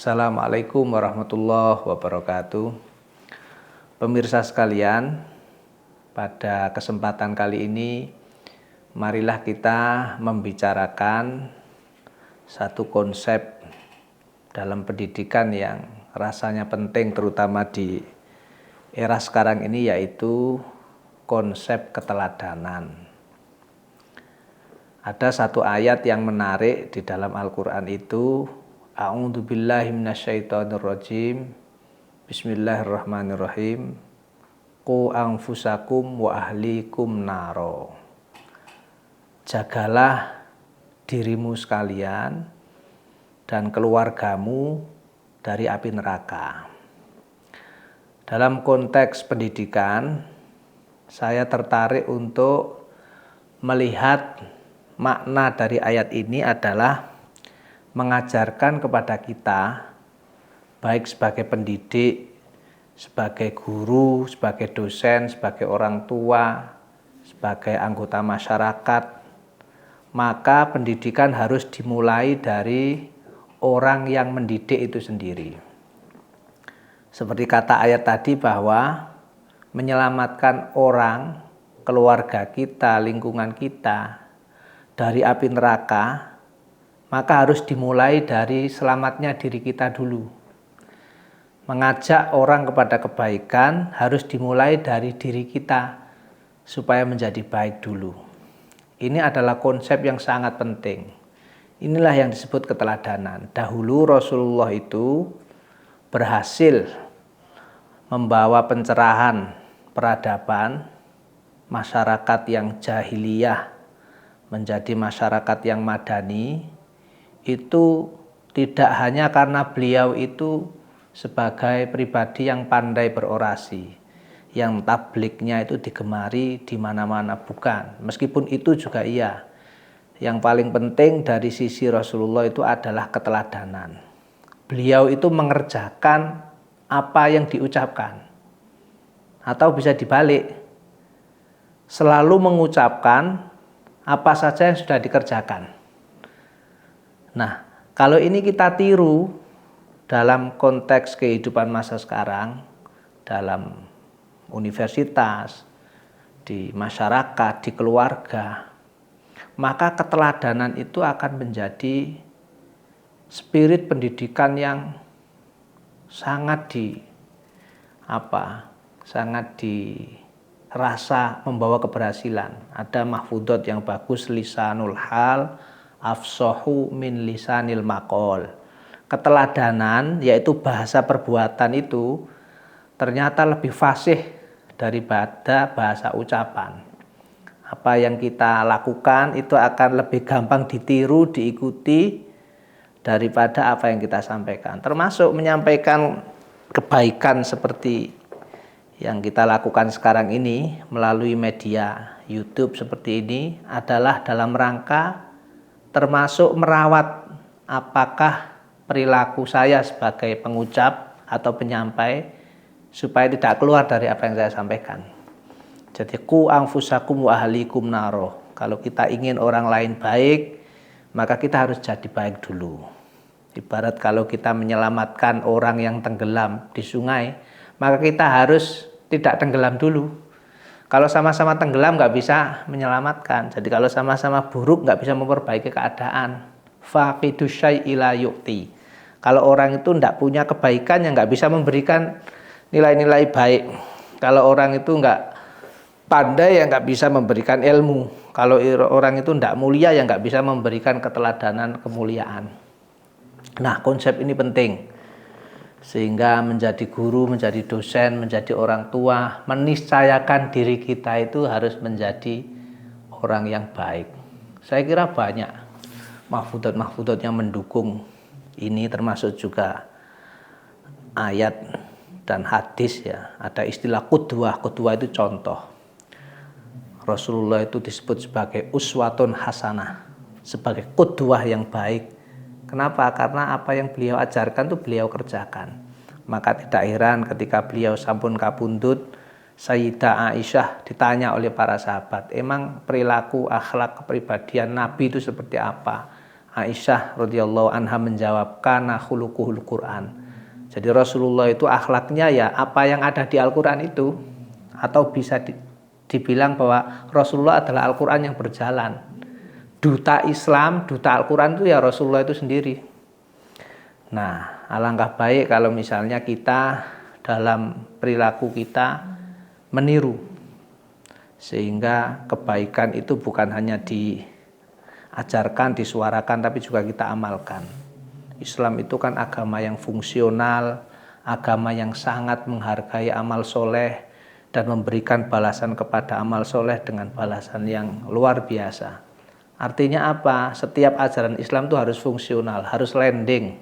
Assalamualaikum warahmatullahi wabarakatuh. Pemirsa sekalian, pada kesempatan kali ini marilah kita membicarakan satu konsep dalam pendidikan yang rasanya penting terutama di era sekarang ini, yaitu konsep keteladanan. Ada satu ayat yang menarik di dalam Al-Quran itu, A'udzubillahi minasyaitonirrajim. Bismillahirrahmanirrahim. Qu anfusakum wa ahlikum naro. Jagalah dirimu sekalian dan keluargamu dari api neraka. Dalam konteks pendidikan, saya tertarik untuk melihat makna dari ayat ini adalah mengajarkan kepada kita, baik sebagai pendidik, sebagai guru, sebagai dosen, sebagai orang tua, sebagai anggota masyarakat, maka pendidikan harus dimulai dari orang yang mendidik itu sendiri. Seperti kata ayat tadi bahwa menyelamatkan orang, keluarga kita, lingkungan kita dari api neraka, maka harus dimulai dari selamatnya diri kita dulu. Mengajak orang kepada kebaikan harus dimulai dari diri kita supaya menjadi baik dulu. Ini adalah konsep yang sangat penting. Inilah yang disebut keteladanan. Dahulu Rasulullah itu berhasil membawa pencerahan peradaban masyarakat yang jahiliyah menjadi masyarakat yang madani. Itu tidak hanya karena beliau itu sebagai pribadi yang pandai berorasi, yang tablignya itu digemari di mana-mana, bukan. Meskipun itu juga iya. Yang paling penting dari sisi Rasulullah itu adalah keteladanan. Beliau itu mengerjakan apa yang diucapkan. Atau bisa dibalik, selalu mengucapkan apa saja yang sudah dikerjakan. Nah, kalau ini kita tiru dalam konteks kehidupan masa sekarang, dalam universitas, di masyarakat, di keluarga, maka keteladanan itu akan menjadi spirit pendidikan yang sangat dirasa membawa keberhasilan. Ada mahfudot yang bagus, lisanul hal afsahu min lisanil maqol. Keteladanan, yaitu bahasa perbuatan itu ternyata lebih fasih daripada bahasa ucapan. Apa yang kita lakukan itu akan lebih gampang ditiru, diikuti daripada apa yang kita sampaikan. Termasuk menyampaikan kebaikan seperti yang kita lakukan sekarang ini melalui media YouTube seperti ini adalah dalam rangka termasuk merawat apakah perilaku saya sebagai pengucap atau penyampai supaya tidak keluar dari apa yang saya sampaikan. Jadi qu anfusakum wa ahlikum naro. Kalau kita ingin orang lain baik, maka kita harus jadi baik dulu. Ibarat kalau kita menyelamatkan orang yang tenggelam di sungai, maka kita harus tidak tenggelam dulu. Kalau sama-sama tenggelam nggak bisa menyelamatkan. Jadi kalau sama-sama buruk nggak bisa memperbaiki keadaan. Faqidu syai'i la yu'ti. Kalau orang itu nggak punya kebaikan, yang nggak bisa memberikan nilai-nilai baik. Kalau orang itu nggak pandai, yang nggak bisa memberikan ilmu. Kalau orang itu nggak mulia, yang nggak bisa memberikan keteladanan, kemuliaan. Nah, konsep ini penting. Sehingga menjadi guru, menjadi dosen, menjadi orang tua, meniscayakan diri kita itu harus menjadi orang yang baik. Saya kira banyak mahfudot-mahfudot yang mendukung ini, termasuk juga ayat dan hadis ya. Ada istilah qudwah. Qudwah itu contoh. Rasulullah itu disebut sebagai uswatun hasanah, sebagai qudwah yang baik. Kenapa? Karena apa yang beliau ajarkan itu beliau kerjakan. Maka tidak heran ketika beliau sampun kapundhut, Sayyidah Aisyah ditanya oleh para sahabat, emang perilaku, akhlak, kepribadian Nabi itu seperti apa? Aisyah radhiyallahu anha menjawab, kana khuluquhul Quran. Jadi Rasulullah itu akhlaknya ya apa yang ada di Al-Quran itu, atau bisa dibilang bahwa Rasulullah adalah Al-Quran yang berjalan. Duta Islam, duta Al-Quran itu ya Rasulullah itu sendiri. Nah, alangkah baik kalau misalnya kita dalam perilaku kita meniru, sehingga kebaikan itu bukan hanya diajarkan, disuarakan, tapi juga kita amalkan. Islam itu kan agama yang fungsional, agama yang sangat menghargai amal soleh dan memberikan balasan kepada amal soleh dengan balasan yang luar biasa. Artinya apa? Setiap ajaran Islam itu harus fungsional, harus landing,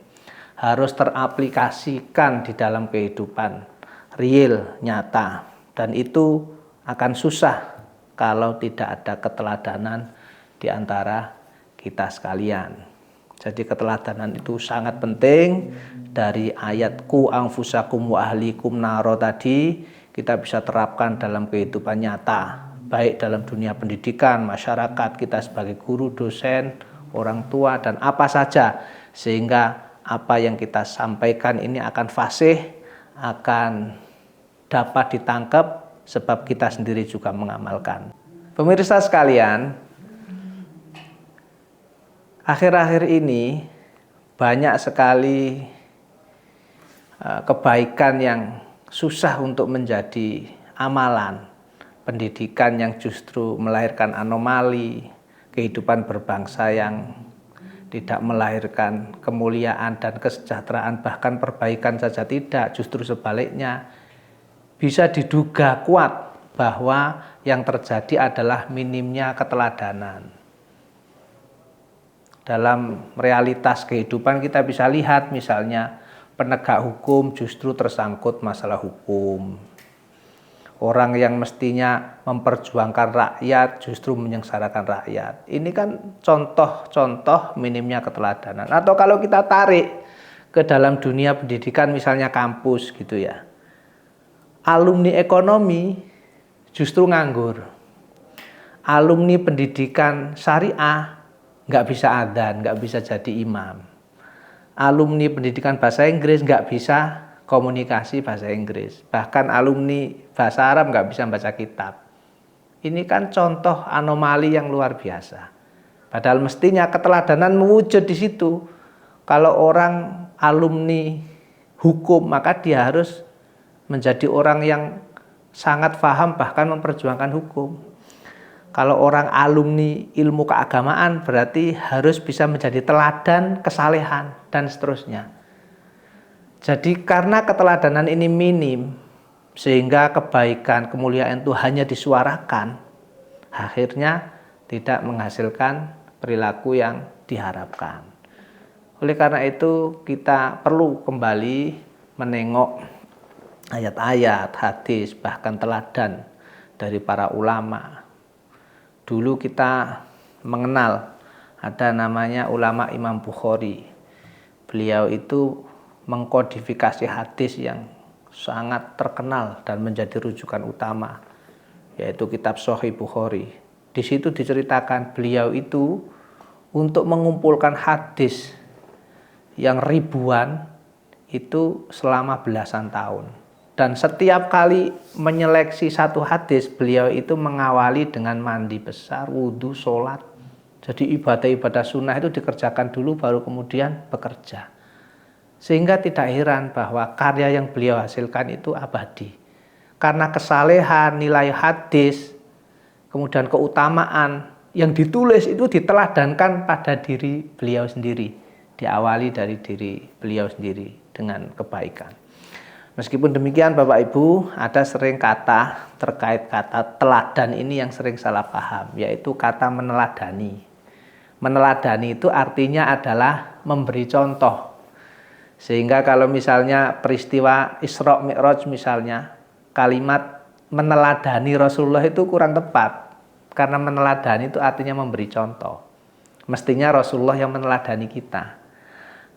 harus teraplikasikan di dalam kehidupan real, nyata. Dan itu akan susah kalau tidak ada keteladanan di antara kita sekalian. Jadi keteladanan itu sangat penting. Dari ayat ku anfusakum wa ahlikum naro tadi kita bisa terapkan dalam kehidupan nyata, baik dalam dunia pendidikan, masyarakat, kita sebagai guru, dosen, orang tua, dan apa saja, sehingga apa yang kita sampaikan ini akan fasih, akan dapat ditangkap, sebab kita sendiri juga mengamalkan. Pemirsa sekalian, akhir-akhir ini banyak sekali kebaikan yang susah untuk menjadi amalan. Pendidikan yang justru melahirkan anomali, kehidupan berbangsa yang tidak melahirkan kemuliaan dan kesejahteraan, bahkan perbaikan saja tidak, justru sebaliknya. Bisa diduga kuat bahwa yang terjadi adalah minimnya keteladanan. Dalam realitas kehidupan kita bisa lihat misalnya penegak hukum justru tersangkut masalah hukum. Orang yang mestinya memperjuangkan rakyat justru menyengsarakan rakyat. Ini kan contoh-contoh minimnya keteladanan. Atau kalau kita tarik ke dalam dunia pendidikan misalnya kampus gitu ya. Alumni ekonomi justru nganggur. Alumni pendidikan syariah nggak bisa adzan, nggak bisa jadi imam. Alumni pendidikan bahasa Inggris nggak bisa komunikasi bahasa Inggris. Bahkan alumni bahasa Arab nggak bisa baca kitab. Ini kan contoh anomali yang luar biasa. Padahal mestinya keteladanan mewujud di situ. Kalau orang alumni hukum, maka dia harus menjadi orang yang sangat paham bahkan memperjuangkan hukum. Kalau orang alumni ilmu keagamaan berarti harus bisa menjadi teladan kesalehan dan seterusnya. Jadi karena keteladanan ini minim, sehingga kebaikan, kemuliaan itu hanya disuarakan, akhirnya tidak menghasilkan perilaku yang diharapkan. Oleh karena itu kita perlu kembali menengok ayat-ayat, hadis, bahkan teladan dari para ulama. Dulu kita mengenal ada namanya ulama Imam Bukhari. Beliau itu mengkodifikasi hadis yang sangat terkenal dan menjadi rujukan utama, yaitu kitab Sahih Bukhari. Di situ diceritakan beliau itu untuk mengumpulkan hadis yang ribuan itu selama belasan tahun. Dan setiap kali menyeleksi satu hadis, beliau itu mengawali dengan mandi besar, wudhu, sholat. Jadi ibadah-ibadah sunnah itu dikerjakan dulu baru kemudian bekerja. Sehingga tidak heran bahwa karya yang beliau hasilkan itu abadi. Karena kesalehan, nilai hadis, kemudian keutamaan yang ditulis itu diteladankan pada diri beliau sendiri. Diawali dari diri beliau sendiri dengan kebaikan. Meskipun demikian Bapak Ibu, ada sering kata terkait kata teladan ini yang sering salah paham, yaitu kata meneladani. Meneladani itu artinya adalah memberi contoh. Sehingga kalau misalnya peristiwa Isra Mi'raj misalnya, kalimat meneladani Rasulullah itu kurang tepat. Karena meneladani itu artinya memberi contoh. Mestinya Rasulullah yang meneladani kita.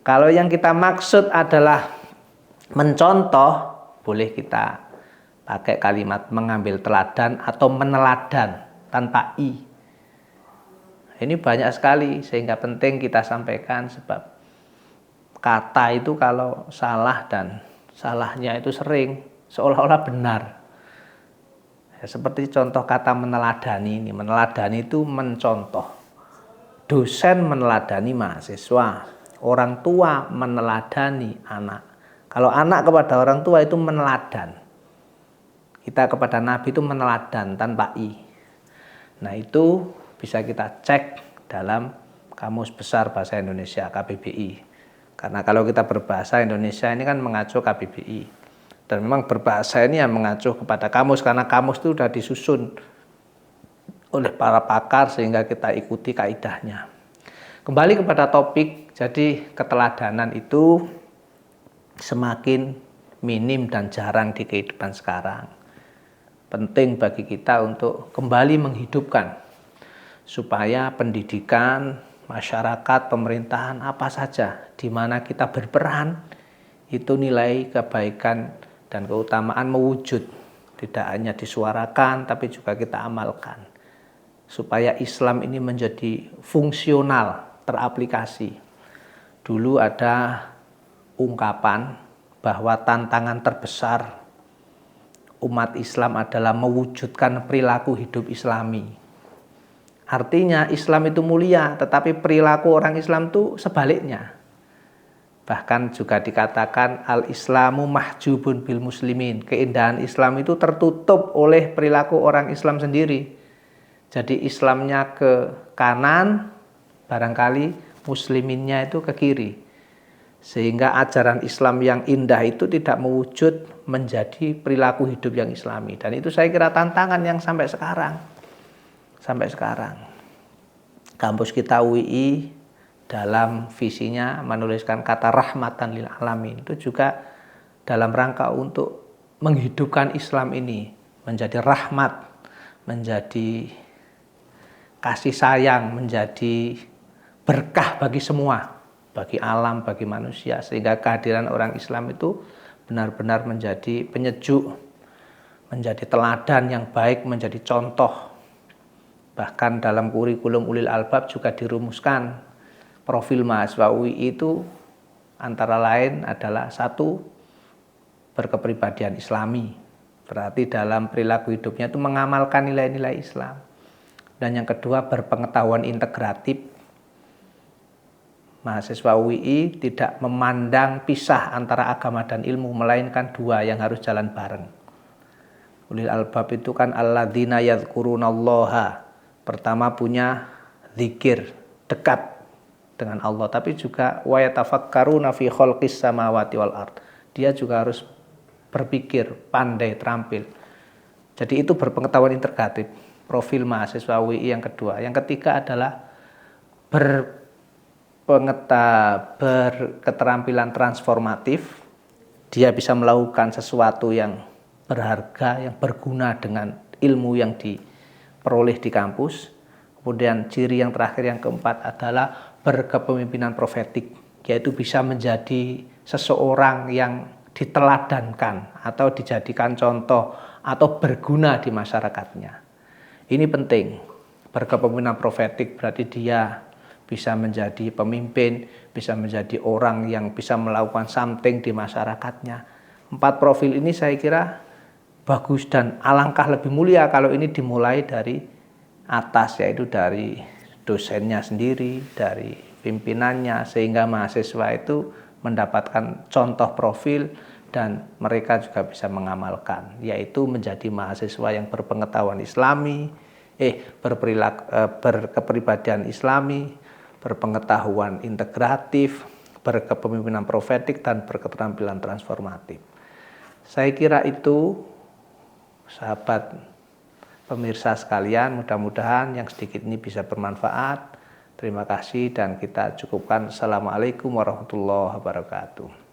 Kalau yang kita maksud adalah mencontoh, boleh kita pakai kalimat mengambil teladan atau meneladan tanpa i. Ini banyak sekali sehingga penting kita sampaikan, sebab kata itu kalau salah dan salahnya itu sering seolah-olah benar. Ya, seperti contoh kata meneladani ini. Meneladani itu mencontoh. Dosen meneladani mahasiswa, orang tua meneladani anak. Kalau anak kepada orang tua itu meneladan. Kita kepada Nabi itu meneladan tanpa i. Nah, itu bisa kita cek dalam Kamus Besar Bahasa Indonesia KBBI. Karena kalau kita berbahasa Indonesia ini kan mengacu KBBI. Dan memang berbahasa ini yang mengacu kepada kamus, karena kamus itu sudah disusun oleh para pakar sehingga kita ikuti kaidahnya. Kembali kepada topik, jadi keteladanan itu semakin minim dan jarang di kehidupan sekarang. Penting bagi kita untuk kembali menghidupkan supaya pendidikan, masyarakat, pemerintahan, apa saja di mana kita berperan itu nilai kebaikan dan keutamaan mewujud, tidak hanya disuarakan tapi juga kita amalkan supaya Islam ini menjadi fungsional, teraplikasi. Dulu ada ungkapan bahwa tantangan terbesar umat Islam adalah mewujudkan perilaku hidup Islami. Artinya Islam itu mulia, tetapi perilaku orang Islam itu sebaliknya. Bahkan juga dikatakan al-Islamu mahjubun bil muslimin. Keindahan Islam itu tertutup oleh perilaku orang Islam sendiri. Jadi Islamnya ke kanan, barangkali musliminnya itu ke kiri. Sehingga ajaran Islam yang indah itu tidak mewujud menjadi perilaku hidup yang Islami. Dan itu saya kira tantangan yang sampai sekarang. Kampus kita UII dalam visinya menuliskan kata rahmatan lil alamin. Itu juga dalam rangka untuk menghidupkan Islam ini menjadi rahmat, menjadi kasih sayang, menjadi berkah bagi semua, bagi alam, bagi manusia, sehingga kehadiran orang Islam itu benar-benar menjadi penyejuk, menjadi teladan yang baik, menjadi contoh. Bahkan dalam kurikulum ulil albab juga dirumuskan profil mahasiswa UI itu antara lain adalah 1, berkepribadian Islami. Berarti dalam perilaku hidupnya itu mengamalkan nilai-nilai Islam. Dan yang kedua, berpengetahuan integratif. Mahasiswa UI tidak memandang pisah antara agama dan ilmu, melainkan dua yang harus jalan bareng. Ulil albab itu kan alladzina yadhkurunallaha. Pertama punya zikir, dekat dengan Allah, tapi juga wa yatafakkaruna fi khalqis samawati wal ard. Dia juga harus berpikir, pandai, terampil. Jadi itu berpengetahuan integratif, profil mahasiswa UI yang kedua. Yang ketiga adalah berketerampilan transformatif. Dia bisa melakukan sesuatu yang berharga, yang berguna dengan ilmu yang diperoleh di kampus. Kemudian ciri yang terakhir, yang keempat adalah berkepemimpinan profetik, yaitu bisa menjadi seseorang yang diteladankan atau dijadikan contoh atau berguna di masyarakatnya. Ini penting. Berkepemimpinan profetik berarti dia bisa menjadi pemimpin, bisa menjadi orang yang bisa melakukan something di masyarakatnya. 4 profil ini saya kira bagus dan alangkah lebih mulia kalau ini dimulai dari atas, yaitu dari dosennya sendiri, dari pimpinannya, sehingga mahasiswa itu mendapatkan contoh profil dan mereka juga bisa mengamalkan, yaitu menjadi mahasiswa yang berpengetahuan Islami, berkepribadian Islami, berpengetahuan integratif, berkepemimpinan profetik, dan berketerampilan transformatif. Saya kira itu, sahabat pemirsa sekalian, mudah-mudahan yang sedikit ini bisa bermanfaat. Terima kasih dan kita cukupkan. Assalamualaikum warahmatullahi wabarakatuh.